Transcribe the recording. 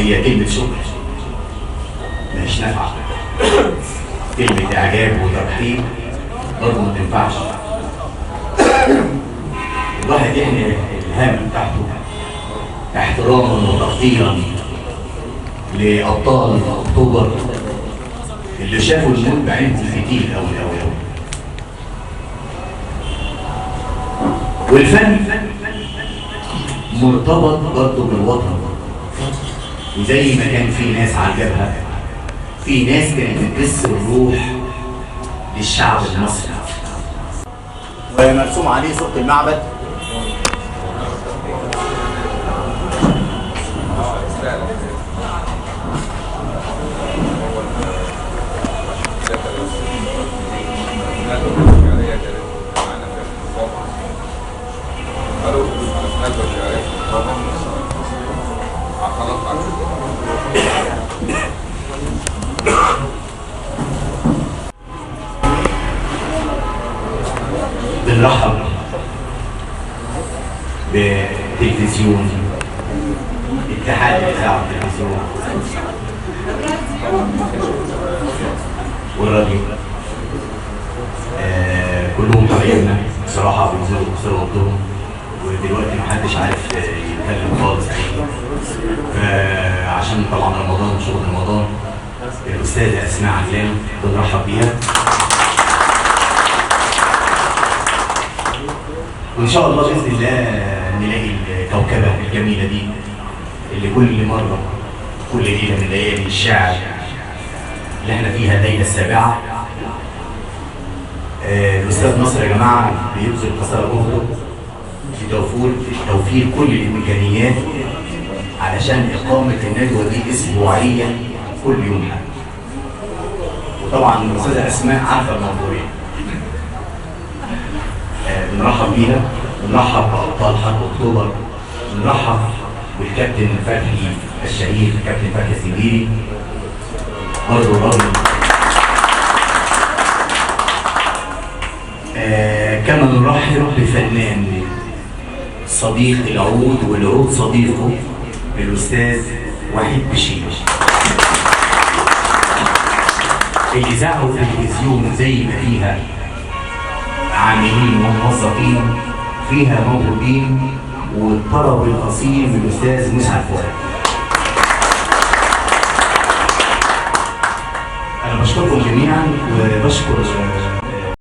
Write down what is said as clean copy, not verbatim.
هي كلمة شكر مش نافعة. كلمة إعجاب وترحيب برضه ما تنفعش. الواحد يحمل الهام بتاعته احتراما وتقديرا لأبطال أكتوبر اللي شافوا الموت بعينهم كتير أوي أوي أوي. والفن مرتبط برضه بالوطن، وزي ما كان في ناس عجبها في ناس كانت بتكسر الروح للشعب المصري. ومرسوم عليه صورة المعبد. بنرحب بتلفزيون اتحاد الاذاعه والتلفزيون والراديو. كلهم حبايبنا بصراحه، بينزلوا وقتهم، ودلوقتي محدش عارف يتكلم خالص عليه. فعشان طبعا رمضان وشغل رمضان، الاستاذه اسماء علام بنرحب بيها، وان شاء الله باذن الله نلاقي الكوكبه الجميله دي اللي كل مره كل ليله من ليالي الشعر اللي احنا فيها الليله السابعه. الاستاذ نصر يا جماعه بيبذل قصارى جهده في توفير كل الامكانيات علشان اقامه الندوه دي اسبوعيا كل يوم حد. وطبعا الاستاذه اسماء عارفه الموضوع. بنرحب بيها، بنرحب بابطال حرب اكتوبر، بنرحب بالكابتن فتحي الشهير كابتن فتحي السديري برضه الراجل. كما نرحب بفنان صديق العود والعود صديقه الاستاذ وحيد بشير. الاذاعه والتلفزيون زي ما فيها عاملين وموظفين فيها موهوبين، والطرب الاصيل بالاستاذ مسعد فؤاد. انا بشكركم جميعا وبشكر